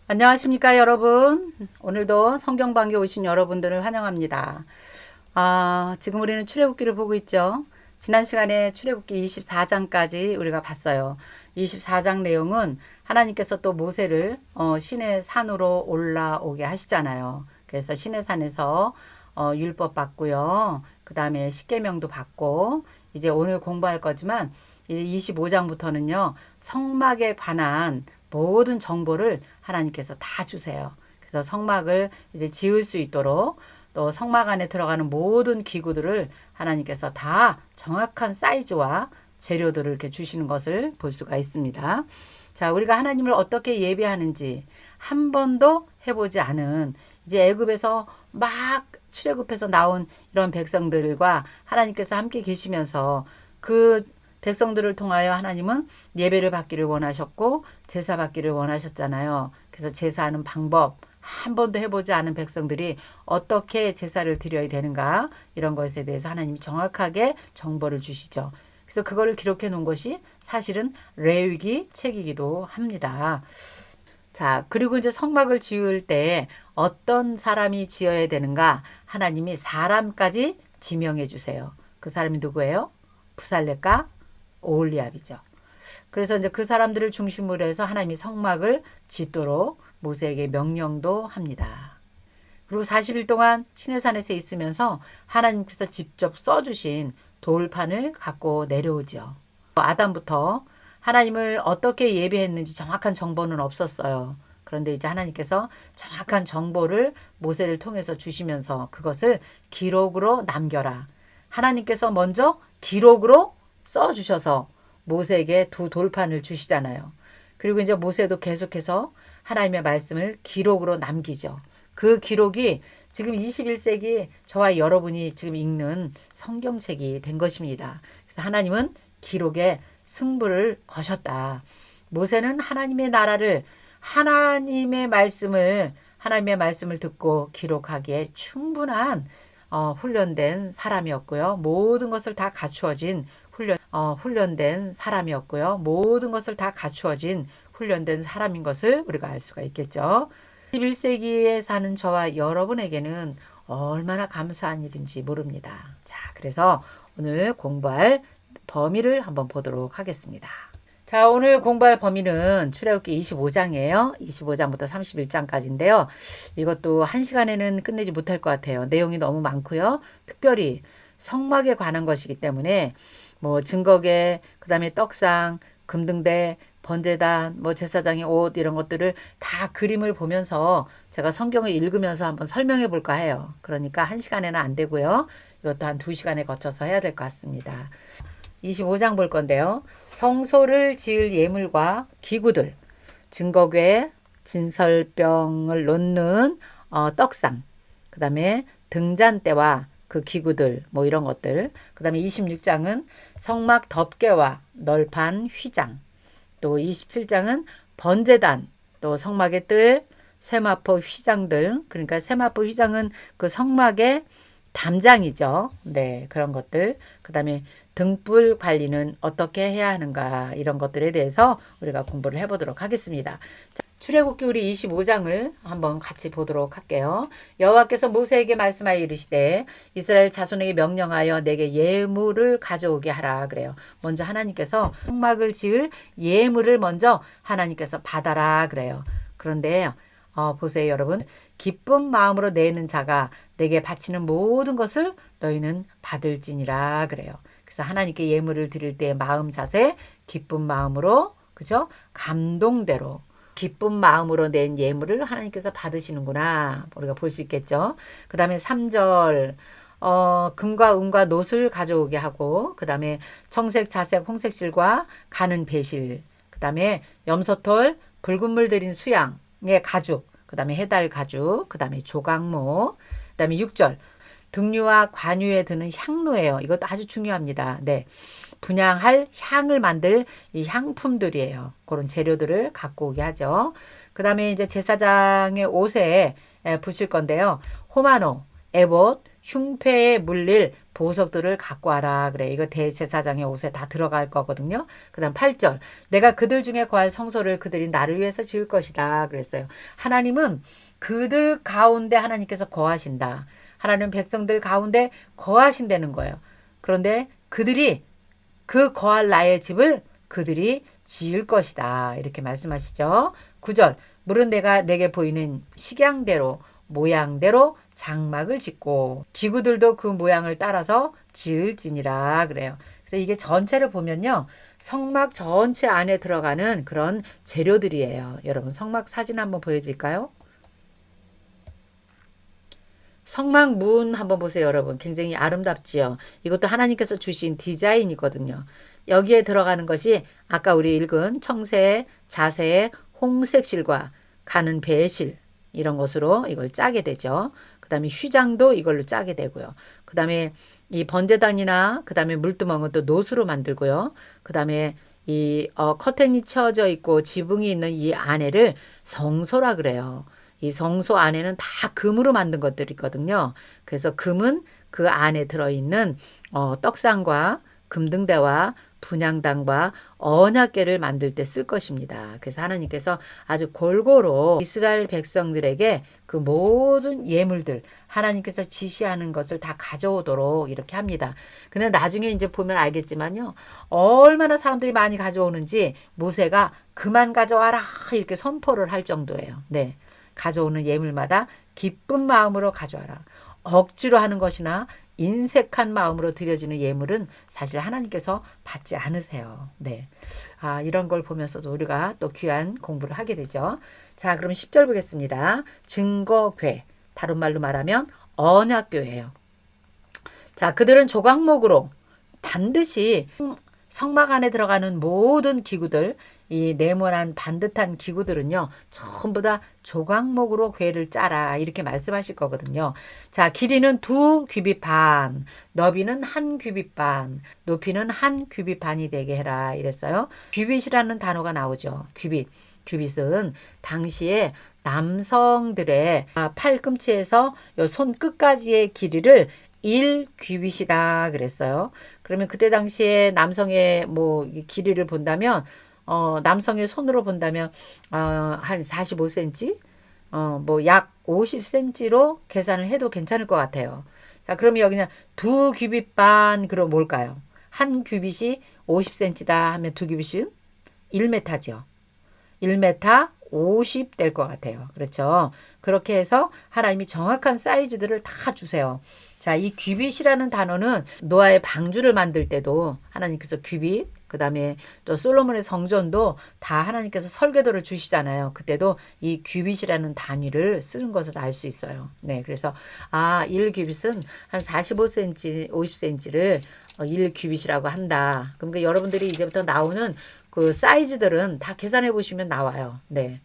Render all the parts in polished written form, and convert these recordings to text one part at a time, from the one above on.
안녕하십니까, 여러분. 오늘도 성경방에 오신 여러분들을 환영합니다. 지금 우리는 출애굽기를 보고 있죠. 지난 시간에 출애굽기 24장까지 우리가 봤어요. 24장 내용은 하나님께서 또 모세를 시내 산으로 올라오게 하시잖아요. 그래서 시내 산에서 율법 받고요. 그 다음에 십계명도 받고 이제 오늘 공부할 거지만 이제 25장부터는요. 성막에 관한 모든 정보를 하나님께서 다 주세요. 그래서 성막을 이제 지을 수 있도록 또 성막 안에 들어가는 모든 기구들을 하나님께서 다 정확한 사이즈와 재료들을 이렇게 주시는 것을 볼 수가 있습니다. 자, 우리가 하나님을 어떻게 예배하는지 한 번도 해보지 않은 이제 애굽에서 막 출애굽해서 나온 이런 백성들과 하나님께서 함께 계시면서 그 백성들을 통하여 하나님은 예배를 받기를 원하셨고 제사 받기를 원하셨잖아요. 그래서 제사하는 방법 한 번도 해보지 않은 백성들이 어떻게 제사를 드려야 되는가 이런 것에 대해서 하나님이 정확하게 정보를 주시죠. 그래서 그거를 기록해 놓은 것이 사실은 레위기 책이기도 합니다. 자, 그리고 이제 성막을 지을 때 어떤 사람이 지어야 되는가 하나님이 사람까지 지명해 주세요. 그 사람이 누구예요? 부살레가 오홀리압이죠. 그래서 이제 그 사람들을 중심으로 해서 하나님이 성막을 짓도록 모세에게 명령도 합니다. 그리고 40일 동안 시내산에서 있으면서 하나님께서 직접 써주신 돌판을 갖고 내려오죠. 아담부터 하나님을 어떻게 예배했는지 정확한 정보는 없었어요. 그런데 이제 하나님께서 정확한 정보를 모세를 통해서 주시면서 그것을 기록으로 남겨라. 하나님께서 먼저 기록으로 써주셔서 모세에게 두 돌판을 주시잖아요. 그리고 이제 모세도 계속해서 하나님의 말씀을 기록으로 남기죠. 그 기록이 지금 21세기 저와 여러분이 지금 읽는 성경책이 된 것입니다. 그래서 하나님은 기록에 승부를 거셨다. 모세는 하나님의 나라를 하나님의 말씀을 듣고 기록하기에 충분한 훈련된 사람이었고요. 모든 것을 다 갖추어진 훈련된 사람이었고요. 모든 것을 다 갖추어진 훈련된 사람인 것을 우리가 알 수가 있겠죠. 21세기에 사는 저와 여러분에게는 얼마나 감사한 일인지 모릅니다. 자, 그래서 오늘 공부할 범위를 한번 보도록 하겠습니다. 자, 오늘 공부할 범위는 출애굽기 25장이에요. 25장부터 31장까지인데요. 이것도 한 시간에는 끝내지 못할 것 같아요. 내용이 너무 많고요. 특별히 성막에 관한 것이기 때문에 뭐 증거계, 그다음에 떡상, 금등대, 번제단, 뭐 제사장의 옷 이런 것들을 다 그림을 보면서 제가 성경을 읽으면서 한번 설명해 볼까 해요. 그러니까 한 시간에는 안 되고요. 이것도 한 2시간에 거쳐서 해야 될 것 같습니다. 25장 볼 건데요. 성소를 지을 예물과 기구들, 증거궤, 진설병을 놓는 떡상, 그 다음에 등잔대와 그 기구들 뭐 이런 것들, 그 다음에 26장은 성막 덮개와 널판 휘장, 또 27장은 번제단, 또 성막의 뜰, 세마포 휘장들, 그러니까 세마포 휘장은 그 성막의 담장이죠. 네, 그런 것들. 그 다음에 등불 관리는 어떻게 해야 하는가 이런 것들에 대해서 우리가 공부를 해보도록 하겠습니다. 자, 출애굽기 우리 25장을 한번 같이 보도록 할게요. 여호와께서 모세에게 말씀하여 이르시되 이스라엘 자손에게 명령하여 내게 예물을 가져오게 하라 그래요. 먼저 하나님께서 성막을 지을 예물을 먼저 하나님께서 받아라 그래요. 그런데 보세요, 여러분. 기쁜 마음으로 내는 자가 내게 바치는 모든 것을 너희는 받을지니라 그래요. 그래서 하나님께 예물을 드릴 때 마음 자세, 기쁜 마음으로, 그죠? 감동대로, 기쁜 마음으로 낸 예물을 하나님께서 받으시는구나. 우리가 볼 수 있겠죠? 그 다음에 3절, 금과 은과 놋을 가져오게 하고, 그 다음에 청색, 자색, 홍색 실과 가는 배실, 그 다음에 염소털, 붉은 물 들인 수양의 가죽, 그 다음에 해달 가죽, 그 다음에 조각모, 그 다음에 6절, 등류와 관유에 드는 향로예요. 이것도 아주 중요합니다. 네. 분향할 향을 만들 이 향품들이에요. 그런 재료들을 갖고 오게 하죠. 그 다음에 이제 제사장의 옷에 붙일 건데요. 호마노, 에봇, 흉패에 물릴 보석들을 갖고 와라. 그래. 이거 대제사장의 옷에 다 들어갈 거거든요. 그 다음 8절. 내가 그들 중에 거할 성소를 그들이 나를 위해서 지을 것이다. 그랬어요. 하나님은 그들 가운데 하나님께서 거하신다. 하나님 백성들 가운데 거하신다는 거예요. 그런데 그들이 그 거할 나의 집을 그들이 지을 것이다. 이렇게 말씀하시죠. 9절. 물은 내게 보이는 식양대로 모양대로 장막을 짓고 기구들도 그 모양을 따라서 지을지니라 그래요. 그래서 이게 전체를 보면요. 성막 전체 안에 들어가는 그런 재료들이에요. 여러분 성막 사진 한번 보여드릴까요? 성막 문 한번 보세요, 여러분. 굉장히 아름답지요. 이것도 하나님께서 주신 디자인이거든요. 여기에 들어가는 것이 아까 우리 읽은 청새, 자새, 홍색실과 가는 배실 이런 것으로 이걸 짜게 되죠. 그 다음에 휘장도 이걸로 짜게 되고요. 그 다음에 이 번제단이나 그 다음에 물두멍은 또 노수로 만들고요. 그 다음에 이 커튼이 쳐져 있고 지붕이 있는 이 안에를 성소라 그래요. 이 성소 안에는 다 금으로 만든 것들이 있거든요. 그래서 금은 그 안에 들어있는 떡상과 금등대와 분향단과 언약궤를 만들 때 쓸 것입니다. 그래서 하나님께서 아주 골고루 이스라엘 백성들에게 그 모든 예물들 하나님께서 지시하는 것을 다 가져오도록 이렇게 합니다. 근데 나중에 이제 보면 알겠지만요. 얼마나 사람들이 많이 가져오는지 모세가 그만 가져와라 이렇게 선포를 할 정도예요. 네. 가져오는 예물마다 기쁜 마음으로 가져와라. 억지로 하는 것이나 인색한 마음으로 드려지는 예물은 사실 하나님께서 받지 않으세요. 네. 이런 걸 보면서도 우리가 또 귀한 공부를 하게 되죠. 자, 그럼 10절 보겠습니다. 증거궤. 다른 말로 말하면 언약궤예요. 자, 그들은 조각목으로 반드시 성막 안에 들어가는 모든 기구들, 이 네모난 반듯한 기구들은요, 전부 다 조각목으로 궤를 짜라. 이렇게 말씀하실 거거든요. 자, 길이는 2규빗 반, 너비는 1규빗 반, 높이는 1규빗 반이 되게 해라. 이랬어요. 규빗이라는 단어가 나오죠. 규빗. 규빗은 당시에 남성들의 팔꿈치에서 손끝까지의 길이를 1규빗이다 그랬어요. 그러면 그때 당시에 남성의 뭐 길이를 본다면 남성의 손으로 본다면 한 45cm 뭐 약 50cm로 계산을 해도 괜찮을 것 같아요. 자, 그러면 여기 그냥 2규빗 반 그럼 뭘까요? 1규빗이 50cm다 하면 2규빗은 1m죠. 1m 50 될 것 같아요. 그렇죠. 그렇게 해서 하나님이 정확한 사이즈들을 다 주세요. 자, 이 규빗이라는 단어는 노아의 방주를 만들 때도 하나님께서 규빗, 그 다음에 또 솔로몬의 성전도 다 하나님께서 설계도를 주시잖아요. 그때도 이 규빗이라는 단위를 쓰는 것을 알 수 있어요. 네, 그래서 1규빗은 한 45cm, 50cm를 1규빗이라고 한다. 그러니까 여러분들이 이제부터 나오는 그 사이즈들은 다 계산해 보시면 나와요. 네.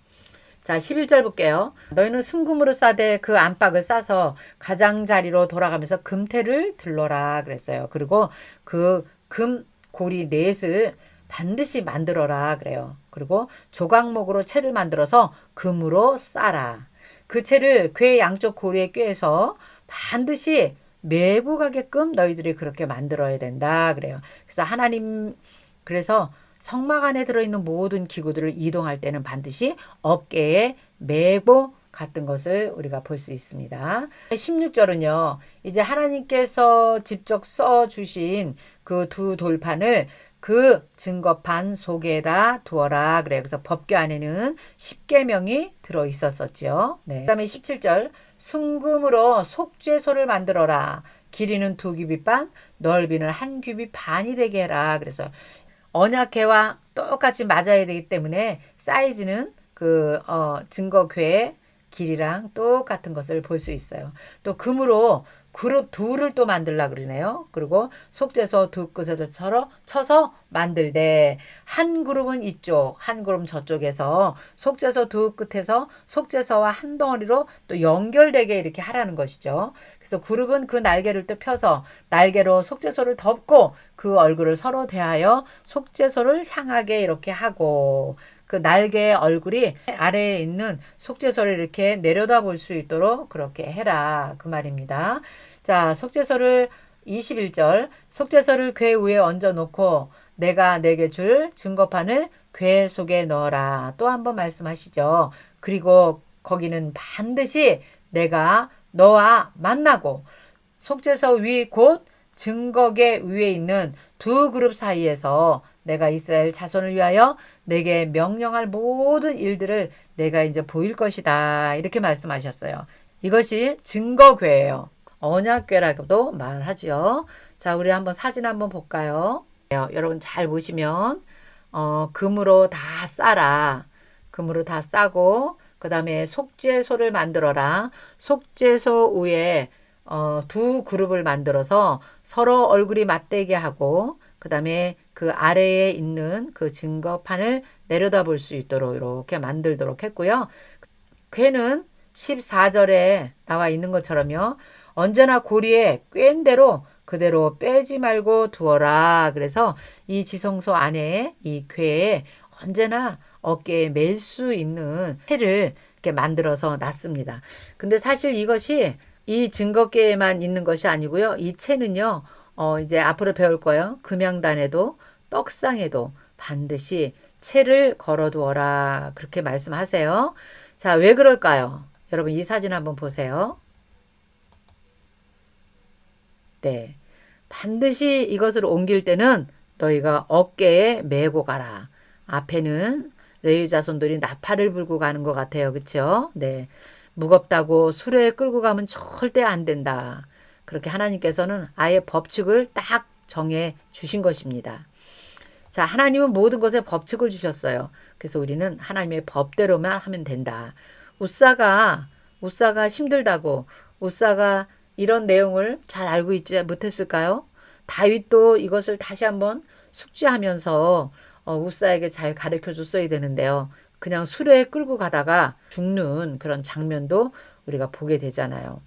자, 11절 볼게요. 너희는 순금으로 싸되 그 안팎을 싸서 가장자리로 돌아가면서 금태를 들러라 그랬어요. 그리고 그 금 고리 넷을 반드시 만들어라 그래요. 그리고 조각목으로 채를 만들어서 금으로 싸라. 그 채를 궤 양쪽 고리에 꿰서 반드시 매고 가게끔 너희들이 그렇게 만들어야 된다 그래요. 그래서 그래서 성막 안에 들어있는 모든 기구들을 이동할 때는 반드시 어깨에 메고 갔던 것을 우리가 볼 수 있습니다. 16절은요. 이제 하나님께서 직접 써주신 그 두 돌판을 그 증거판 속에다 두어라. 그래요. 그래서 법궤 안에는 10계명이 들어있었었죠. 네. 그 다음에 17절 순금으로 속죄소를 만들어라. 길이는 2규빗 반, 넓이는 1규빗 반이 되게 해라. 그래서 언약궤와 똑같이 맞아야 되기 때문에 사이즈는 그 증거궤의 길이랑 똑같은 것을 볼 수 있어요. 또 금으로 그룹 둘을 또 만들라 그러네요. 그리고 속죄소 두 끝에서 쳐서 만들되 한 그룹은 이쪽, 한 그룹은 저쪽에서 속죄소 두 끝에서 속죄소와 한 덩어리로 또 연결되게 이렇게 하라는 것이죠. 그래서 그룹은 그 날개를 또 펴서 날개로 속죄소를 덮고 그 얼굴을 서로 대하여 속죄소를 향하게 이렇게 하고 그 날개의 얼굴이 아래에 있는 속죄소를 이렇게 내려다 볼 수 있도록 그렇게 해라. 그 말입니다. 자, 속죄소를 21절 속죄서를 궤 위에 얹어 놓고 내가 내게 줄 증거판을 궤 속에 넣어라. 또 한 번 말씀하시죠. 그리고 거기는 반드시 내가 너와 만나고 속죄서 위 곧 증거궤 위에 있는 두 그룹 사이에서 내가 이스라엘 자손을 위하여 내게 명령할 모든 일들을 내가 이제 보일 것이다. 이렇게 말씀하셨어요. 이것이 증거궤예요. 언약궤라고도 말하죠. 자, 우리 한번 사진 한번 볼까요? 여러분 잘 보시면 금으로 다 싸라. 금으로 다 싸고 그 다음에 속죄소를 만들어라. 속죄소 위에 두 그룹을 만들어서 서로 얼굴이 맞대게 하고 그 다음에 그 아래에 있는 그 증거판을 내려다 볼 수 있도록 이렇게 만들도록 했고요. 궤는 14절에 나와 있는 것처럼요. 언제나 고리에 꿰인 대로 그대로 빼지 말고 두어라. 그래서 이 지성소 안에 이 궤에 언제나 어깨에 맬 수 있는 채를 이렇게 만들어서 놨습니다. 근데 사실 이것이 이 증거궤에만 있는 것이 아니고요. 이 채는요. 이제 앞으로 배울 거예요. 금양단에도 떡상에도 반드시 채를 걸어두어라. 그렇게 말씀하세요. 자, 왜 그럴까요? 여러분 이 사진 한번 보세요. 네. 반드시 이것을 옮길 때는 너희가 어깨에 메고 가라. 앞에는 레위 자손들이 나팔을 불고 가는 것 같아요. 그렇죠? 네. 무겁다고 수레에 끌고 가면 절대 안 된다. 그렇게 하나님께서는 아예 법칙을 딱 정해 주신 것입니다. 자, 하나님은 모든 것에 법칙을 주셨어요. 그래서 우리는 하나님의 법대로만 하면 된다. 우사가 힘들다고 우사가 이런 내용을 잘 알고 있지 못했을까요? 다윗도 이것을 다시 한번 숙지하면서 우사에게 잘 가르쳐 줬어야 되는데요. 그냥 수레에 끌고 가다가 죽는 그런 장면도 우리가 보게 되잖아요.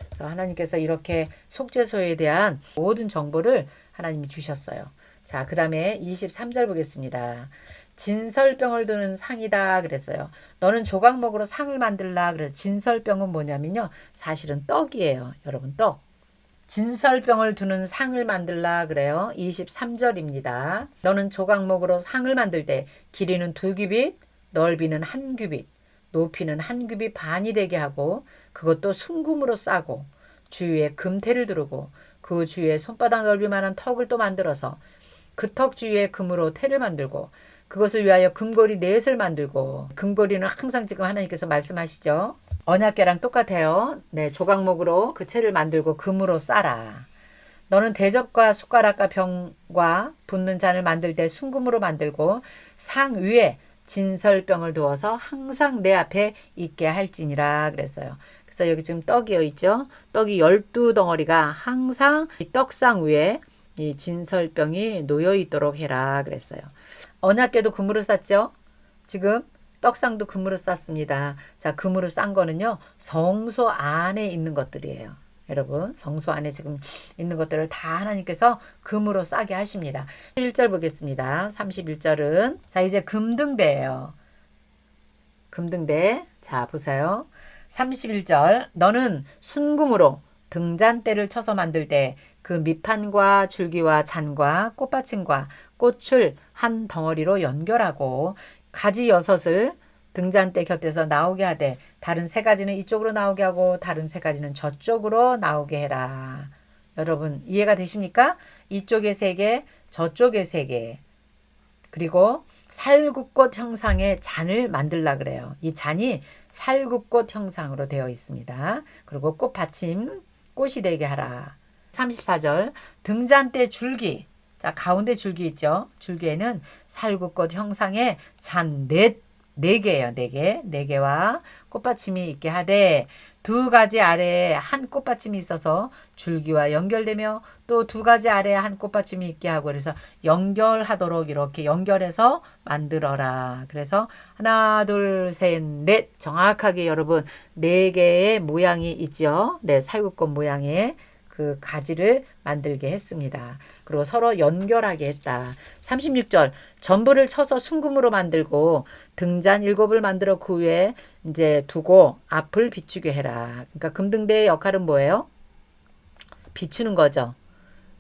그래서 하나님께서 이렇게 속죄소에 대한 모든 정보를 하나님이 주셨어요. 자, 그 다음에 23절 보겠습니다. 진설병을 두는 상이다 그랬어요. 너는 조각목으로 상을 만들라. 그래서 진설병은 뭐냐면요. 사실은 떡이에요. 여러분 떡. 진설병을 두는 상을 만들라 그래요. 23절입니다. 너는 조각목으로 상을 만들 때 길이는 2규빗, 넓이는 1규빗, 높이는 1규빗 반이 되게 하고 그것도 순금으로 싸고 주위에 금테를 두르고 그 주위에 손바닥 넓이만한 턱을 또 만들어서 그 턱 주위에 금으로 테를 만들고 그것을 위하여 금고리 넷을 만들고 금고리는 항상 지금 하나님께서 말씀하시죠. 언약궤랑 똑같아요. 네, 조각목으로 그 채를 만들고 금으로 싸라. 너는 대접과 숟가락과 병과 붓는 잔을 만들 때 순금으로 만들고 상 위에 진설병을 두어서 항상 내 앞에 있게 할지니라 그랬어요. 그래서 여기 지금 떡이어 있죠. 떡이 12덩어리가 항상 이 떡상 위에 이 진설병이 놓여 있도록 해라 그랬어요. 언약궤도 금으로 쌌죠. 지금 떡상도 금으로 쌌습니다. 자, 금으로 싼 거는요. 성소 안에 있는 것들이에요. 여러분 성소 안에 지금 있는 것들을 다 하나님께서 금으로 싸게 하십니다. 1절 보겠습니다. 31절은 자 이제 금등대예요. 금등대. 자 보세요. 31절 너는 순금으로 등잔대를 쳐서 만들 때 그 밑판과 줄기와 잔과 꽃받침과 꽃을 한 덩어리로 연결하고 가지 6을 등잔대 곁에서 나오게 하되 다른 3가지는 이쪽으로 나오게 하고 다른 3가지는 저쪽으로 나오게 해라. 여러분 이해가 되십니까? 이쪽에 3개, 저쪽에 3개. 그리고 살구꽃 형상의 잔을 만들라 그래요. 이 잔이 살구꽃 형상으로 되어 있습니다. 그리고 꽃받침, 꽃이 되게 하라. 34절 등잔대 줄기. 자 가운데 줄기 있죠. 줄기에는 살구꽃 형상의 잔 4개예요. 4개. 4개와 꽃받침이 있게 하되 2가지 아래에 한 꽃받침이 있어서 줄기와 연결되며 또 2가지 아래에 한 꽃받침이 있게 하고 그래서 연결하도록 이렇게 연결해서 만들어라. 그래서 하나, 둘, 셋, 넷 정확하게 여러분 4개의 모양이 있죠. 네, 살구꽃 모양의 그 가지를 만들게 했습니다. 그리고 서로 연결하게 했다. 36절 전부를 쳐서 순금으로 만들고 등잔 7을 만들어 그 위에 이제 두고 앞을 비추게 해라. 그러니까 금등대의 역할은 뭐예요? 비추는 거죠.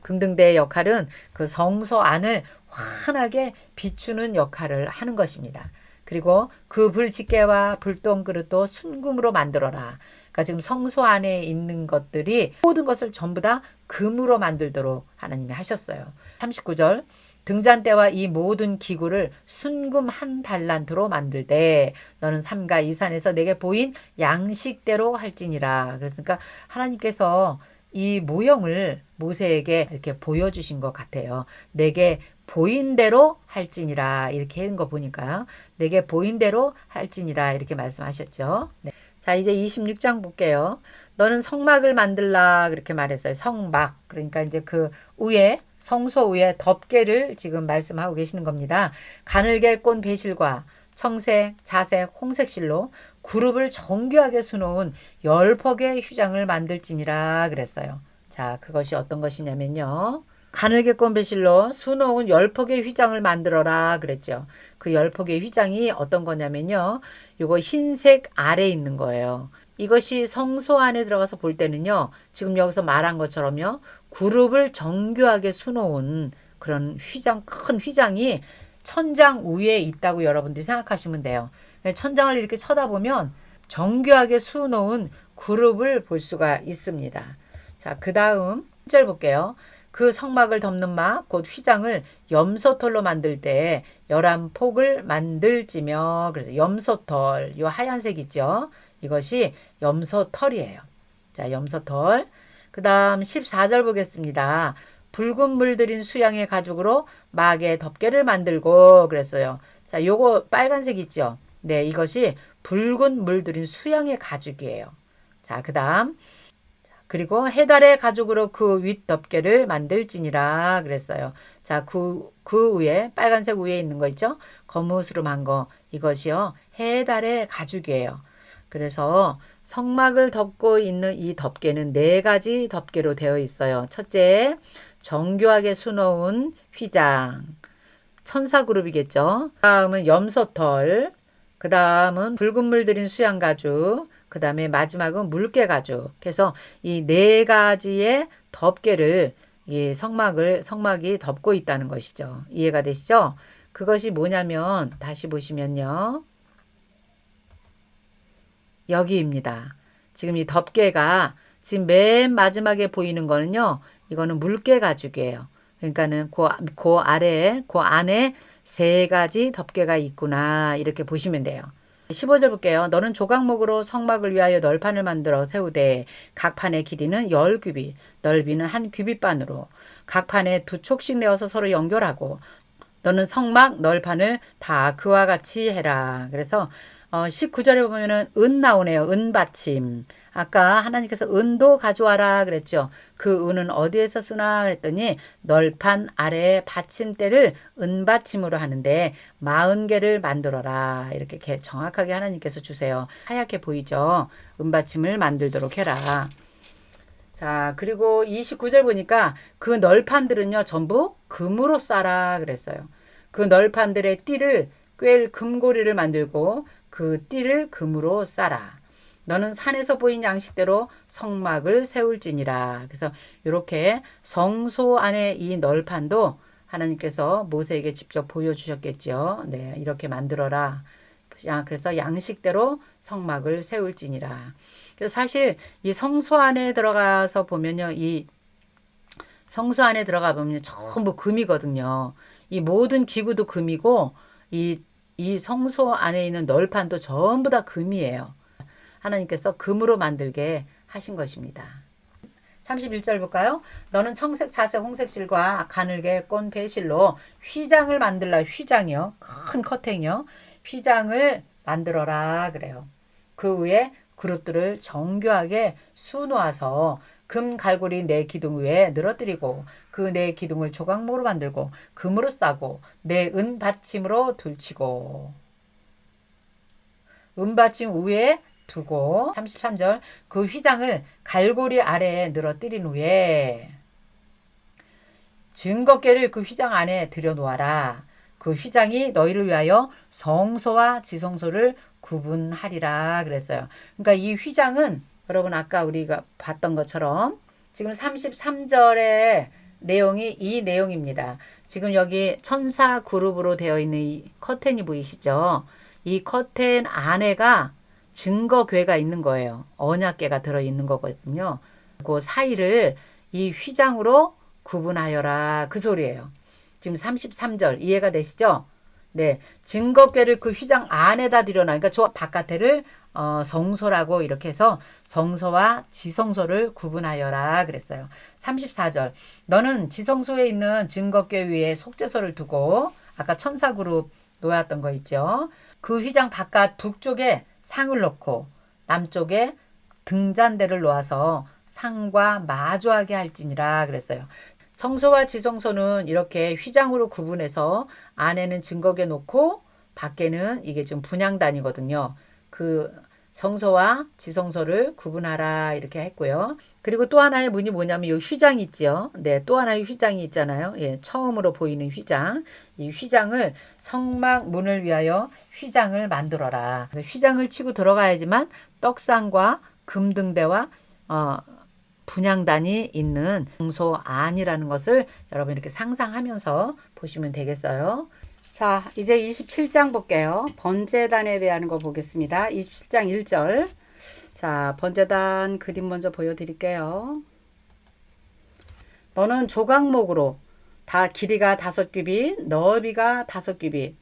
금등대의 역할은 그 성소 안을 환하게 비추는 역할을 하는 것입니다. 그리고 그 불집게와 불똥 그릇도 순금으로 만들어라. 그러니까 지금 성소 안에 있는 것들이 모든 것을 전부 다 금으로 만들도록 하나님이 하셨어요. 39절 등잔대와 이 모든 기구를 순금 한 달란트로 만들되 너는 삼가 이 산에서 내게 보인 양식대로 할지니라. 그러니까 하나님께서 이 모형을 모세에게 이렇게 보여주신 것 같아요. 내게 보인 대로 할지니라 이렇게 한 거 보니까요. 내게 보인 대로 할지니라 이렇게 말씀하셨죠. 네. 자, 이제 26장 볼게요. 너는 성막을 만들라 그렇게 말했어요. 성막. 그러니까 이제 그 위에 성소 위에 덮개를 지금 말씀하고 계시는 겁니다. 가늘게 꼰 배실과 청색, 자색, 홍색 실로 그룹을 정교하게 수놓은 10폭의 휘장을 만들지니라 그랬어요. 자, 그것이 어떤 것이냐면요. 가늘게 꼰 배실로 수놓은 10폭의 휘장을 만들어라 그랬죠. 그 10폭의 휘장이 어떤 거냐면요. 이거 흰색 아래에 있는 거예요. 이것이 성소 안에 들어가서 볼 때는요. 지금 여기서 말한 것처럼요. 그룹을 정교하게 수놓은 그런 휘장, 큰 휘장이 천장 위에 있다고 여러분들이 생각하시면 돼요. 천장을 이렇게 쳐다보면 정교하게 수놓은 그룹을 볼 수가 있습니다. 자, 그 다음 1절 볼게요. 그 성막을 덮는 막 곧 휘장을 염소털로 만들 때 11폭을 만들지며 그래서 염소털 요 하얀색 있죠. 이것이 염소털이에요. 자, 염소털. 그 다음 14절 보겠습니다. 붉은 물들인 수양의 가죽으로 막의 덮개를 만들고 그랬어요. 자, 요거 빨간색 있죠. 네, 이것이 붉은 물들인 수양의 가죽이에요. 자, 그 다음 그리고 해달의 가죽으로 그 윗 덮개를 만들지니라 그랬어요. 자, 그 위에 빨간색 위에 있는 거 있죠? 거무스름한 거 이것이요. 해달의 가죽이에요. 그래서 성막을 덮고 있는 이 덮개는 4가지 덮개로 되어 있어요. 첫째, 정교하게 수놓은 휘장. 천사 그룹이겠죠. 다음은 염소털. 그 다음은 붉은 물 들인 수양 가죽. 그 다음에 마지막은 물개 가죽. 그래서 이 4가지의 덮개를 이 성막이 덮고 있다는 것이죠. 이해가 되시죠? 그것이 뭐냐면 다시 보시면요. 여기입니다. 지금 이 덮개가 지금 맨 마지막에 보이는 거는요. 이거는 물개 가죽이에요. 그러니까는 그 아래에 그 안에 3가지 덮개가 있구나 이렇게 보시면 돼요. 15절 볼게요. 너는 조각목으로 성막을 위하여 널판을 만들어 세우되 각 판의 길이는 10규빗, 넓이는 1규빗반으로 각 판에 2촉씩 내어서 서로 연결하고 너는 성막 널판을 다 그와 같이 해라. 그래서 19절에 보면은 은 나오네요. 은받침. 아까 하나님께서 은도 가져와라 그랬죠. 그 은은 어디에서 쓰나 그랬더니 널판 아래에 받침대를 은받침으로 하는데 40개를 만들어라. 이렇게 정확하게 하나님께서 주세요. 하얗게 보이죠. 은받침을 만들도록 해라. 자, 그리고 29절 보니까 그 널판들은요, 전부 금으로 싸라 그랬어요. 그 널판들의 띠를 꿰일 금고리를 만들고 그 띠를 금으로 싸라. 너는 산에서 보인 양식대로 성막을 세울지니라. 그래서 이렇게 성소 안에 이 널판도 하나님께서 모세에게 직접 보여주셨겠죠. 네, 이렇게 만들어라. 그래서 양식대로 성막을 세울지니라. 그래서 사실 이 성소 안에 들어가서 보면요. 이 성소 안에 들어가 보면 전부 금이거든요. 이 모든 기구도 금이고 이 성소 안에 있는 널판도 전부 다 금이에요. 하나님께서 금으로 만들게 하신 것입니다. 31절 볼까요? 너는 청색, 자색, 홍색 실과 가늘게 꼰 배실로 휘장을 만들라. 휘장이요. 큰 커튼이요. 휘장을 만들어라 그래요. 그 위에 그룹들을 정교하게 수놓아서 금 갈고리 4기둥 위에 늘어뜨리고 그 4기둥을 조각목으로 만들고 금으로 싸고 4은 받침으로 둘치고 은받침 위에 두고 33절 그 휘장을 갈고리 아래에 늘어뜨린 후에 증거궤를 그 휘장 안에 들여놓아라. 그 휘장이 너희를 위하여 성소와 지성소를 구분하리라 그랬어요. 그러니까 이 휘장은 여러분 아까 우리가 봤던 것처럼 지금 33절에 내용이 이 내용입니다. 지금 여기 천사 그룹으로 되어 있는 이 커튼이 보이시죠? 이 커튼 안에가 증거궤가 있는 거예요. 언약궤가 들어있는 거거든요. 그 사이를 이 휘장으로 구분하여라 그 소리예요. 지금 33절 이해가 되시죠? 네, 증거궤를 그 휘장 안에다 들여놔. 그러니까 저 바깥에를 성소라고 이렇게 해서 성소와 지성소를 구분하여라 그랬어요. 34절 너는 지성소에 있는 증거궤 위에 속죄소를 두고 아까 천사 그룹 놓았던 거 있죠. 그 휘장 바깥 북쪽에 상을 놓고 남쪽에 등잔대를 놓아서 상과 마주하게 할지니라 그랬어요. 성소와 지성소는 이렇게 휘장으로 구분해서 안에는 증거궤 놓고 밖에는 이게 지금 분향단이거든요. 그 성소와 지성소를 구분하라 이렇게 했고요. 그리고 또 하나의 문이 뭐냐면 이 휘장이 있죠. 네, 또 하나의 휘장이 있잖아요. 예, 처음으로 보이는 휘장. 이 휘장을 성막 문을 위하여 휘장을 만들어라. 그래서 휘장을 치고 들어가야지만 떡상과 금등대와 분향단이 있는 성소 안이라는 것을 여러분 이렇게 상상하면서 보시면 되겠어요. 자, 이제 27장 볼게요. 번제단에 대한 거 보겠습니다. 27장 1절. 자, 번제단 그림 먼저 보여드릴게요. 너는 조각목으로 다 길이가 5규빗, 너비가 5규빗.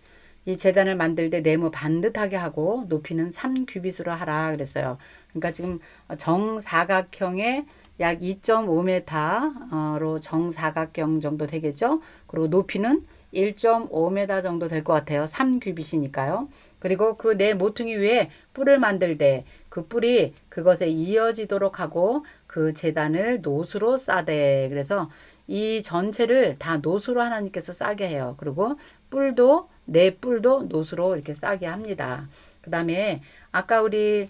이 제단을 만들 때 네모 반듯하게 하고 높이는 3규빗으로 하라 그랬어요. 그러니까 지금 정사각형의 약 2.5m로 정사각형 정도 되겠죠. 그리고 높이는 1.5m 정도 될 것 같아요. 3규빗이니까요. 그리고 그 네 모퉁이 위에 뿔을 만들 때 그 뿔이 그것에 이어지도록 하고 그 제단을 노수로 싸대. 그래서 이 전체를 다 노수로 하나님께서 싸게 해요. 그리고 뿔도 네 뿔도 노수로 이렇게 싸게 합니다. 그 다음에 아까 우리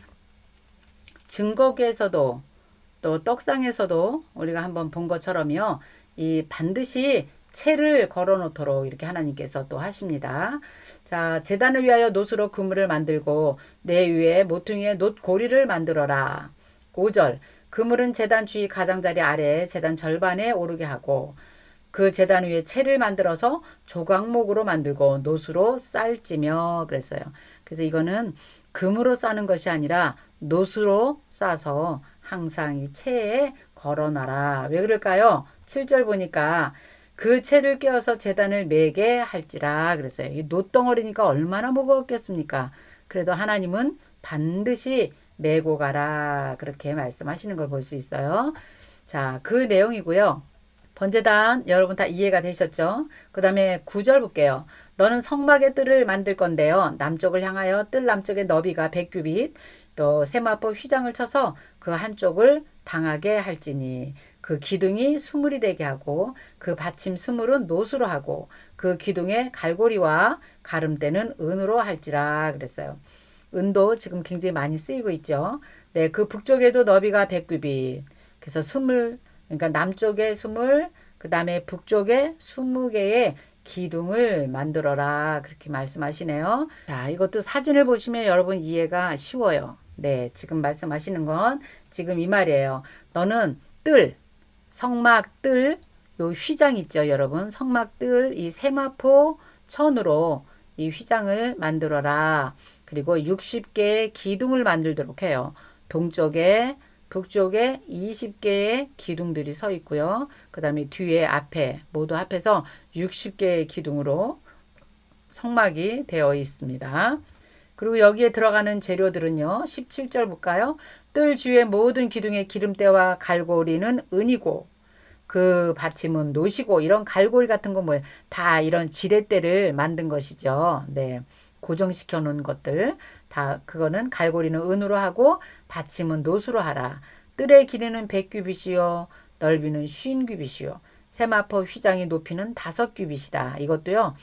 증거궤에서도 또 떡상에서도 우리가 한번 본 것처럼요. 이 반드시 채를 걸어 놓도록 이렇게 하나님께서 또 하십니다. 자, 제단을 위하여 노수로 그물을 만들고 내 위에 모퉁이에 놋고리를 만들어라. 5절 그물은 제단 주위 가장자리 아래에 제단 절반에 오르게 하고 그 제단 위에 채를 만들어서 조각목으로 만들고 노수로 쌀지며 그랬어요. 그래서 이거는 금으로 싸는 것이 아니라 노수로 싸서 항상 이 채에 걸어놔라. 왜 그럴까요? 7절 보니까 그 채를 깨어서 제단을 매게 할지라 그랬어요. 이 놋덩어리니까 얼마나 무거웠겠습니까? 그래도 하나님은 반드시 메고 가라 그렇게 말씀하시는 걸 볼 수 있어요. 자, 그 내용이고요. 번제단 여러분 다 이해가 되셨죠? 그 다음에 9절 볼게요. 너는 성막의 뜰을 만들 건데요. 남쪽을 향하여 뜰 남쪽의 너비가 100규빗 또 세마포 휘장을 쳐서 그 한쪽을 당하게 할지니 그 기둥이 수물이 되게 하고 그 받침 수물은 노수로 하고 그 기둥의 갈고리와 가름대는 은으로 할지라 그랬어요. 은도 지금 굉장히 많이 쓰이고 있죠. 네, 그 북쪽에도 너비가 100규빗 그래서 그러니까 남쪽에 20, 그 다음에 북쪽에 20개의 기둥을 만들어라. 그렇게 말씀하시네요. 자, 이것도 사진을 보시면 여러분 이해가 쉬워요. 네, 지금 말씀하시는 건 지금 이 말이에요. 너는 뜰, 성막 뜰, 요 휘장 있죠, 여러분. 성막 뜰, 이 세마포 천으로 이 휘장을 만들어라. 그리고 60개의 기둥을 만들도록 해요. 동쪽에 북쪽에 20개의 기둥들이 서 있고요. 그 다음에 뒤에 앞에 모두 합해서 60개의 기둥으로 성막이 되어 있습니다. 그리고 여기에 들어가는 재료들은요. 17절 볼까요? 뜰 주위의 모든 기둥의 기름때와 갈고리는 은이고 그 받침은 노시고 이런 갈고리 같은 거 뭐예요? 다 이런 지렛대를 만든 것이죠. 네. 고정시켜 놓은 것들 다 그거는 갈고리는 은으로 하고 받침은 노수로 하라. 뜰의 길이는 100규빗이요 넓이는 50규빗이요 세마포 휘장의 높이는 5규빗이다. 이것도요.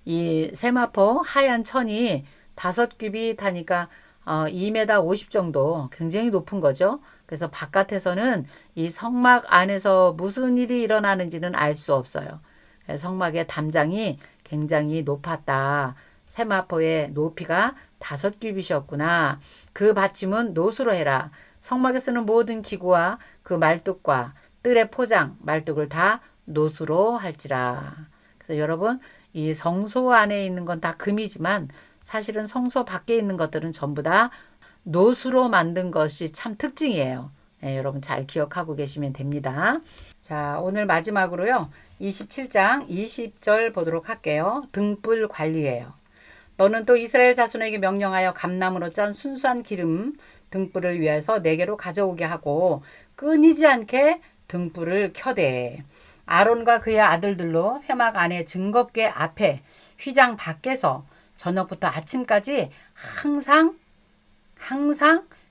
이 세마포 하얀 천이 5규빗 하니까 2m 50 정도 굉장히 높은 거죠. 그래서 바깥에서는 이 성막 안에서 무슨 일이 일어나는지는 알 수 없어요. 성막의 담장이 굉장히 높았다. 세마포의 높이가 5규빗이었구나. 그 받침은 노수로 해라. 성막에 쓰는 모든 기구와 그 말뚝과 뜰의 포장 말뚝을 다 노수로 할지라. 그래서 여러분 이 성소 안에 있는 건 다 금이지만 사실은 성소 밖에 있는 것들은 전부 다 노수로 만든 것이 참 특징이에요. 네, 여러분 잘 기억하고 계시면 됩니다. 자, 오늘 마지막으로요. 27장 20절 보도록 할게요. 등불 관리예요. 너는 또 이스라엘 자손에게 명령하여 감나무로 짠 순수한 기름 등불을 위해서 내게로 가져오게 하고 끊이지 않게 등불을 켜대. 아론과 그의 아들들로 회막 안에 증거궤 앞에 휘장 밖에서 저녁부터 아침까지 항상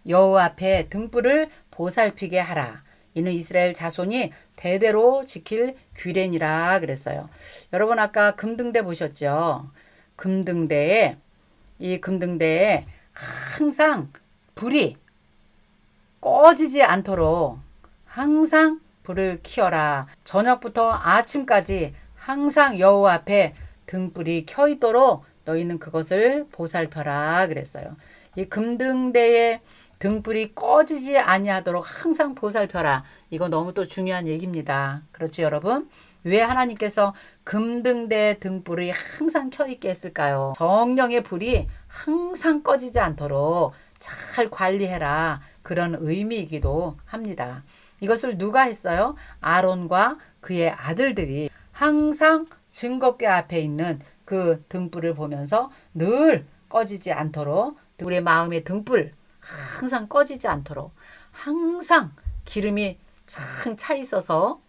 여호와 앞에 등불을 보살피게 하라. 이는 이스라엘 자손이 대대로 지킬 규례니라 그랬어요. 여러분 아까 금등대 보셨죠? 이 금등대에 항상 불이 꺼지지 않도록 항상 불을 켜라. 저녁부터 아침까지 항상 여호와 앞에 등불이 켜 있도록 너희는 그것을 보살펴라 그랬어요. 이 금등대에 등불이 꺼지지 아니하도록 항상 보살펴라. 이거 너무 또 중요한 얘기입니다. 그렇죠, 여러분? 왜 하나님께서 금등대 등불이 항상 켜있게 했을까요? 성령의 불이 항상 꺼지지 않도록 잘 관리해라. 그런 의미이기도 합니다. 이것을 누가 했어요? 아론과 그의 아들들이 항상 증거궤 앞에 있는 그 등불을 보면서 늘 꺼지지 않도록 우리의 마음의 등불 항상 꺼지지 않도록 항상 기름이 참 차 있어서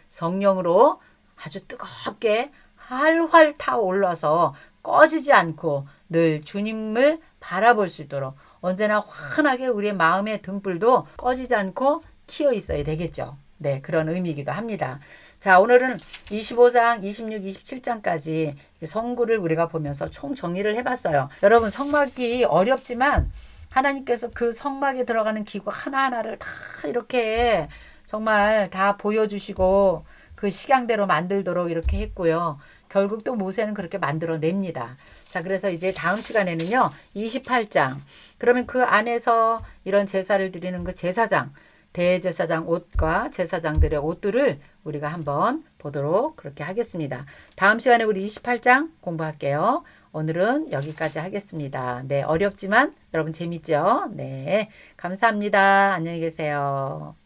성령으로 아주 뜨겁게 활활 타올라서 꺼지지 않고 늘 주님을 바라볼 수 있도록 언제나 환하게 우리의 마음의 등불도 꺼지지 않고 켜어 있어야 되겠죠. 네, 그런 의미이기도 합니다. 자, 오늘은 25장, 26, 27장까지 성구를 우리가 보면서 총 정리를 해봤어요. 여러분 성막이 어렵지만 하나님께서 그 성막에 들어가는 기구 하나하나를 다 이렇게 정말 다 보여주시고 그 식양대로 만들도록 이렇게 했고요. 결국 또 모세는 그렇게 만들어냅니다. 자, 그래서 이제 다음 시간에는요. 28장. 그러면 그 안에서 이런 제사를 드리는 그 제사장, 대제사장 옷과 제사장들의 옷들을 우리가 한번 보도록 그렇게 하겠습니다. 다음 시간에 우리 28장 공부할게요. 오늘은 여기까지 하겠습니다. 네, 어렵지만 여러분 재밌죠? 네, 감사합니다. 안녕히 계세요.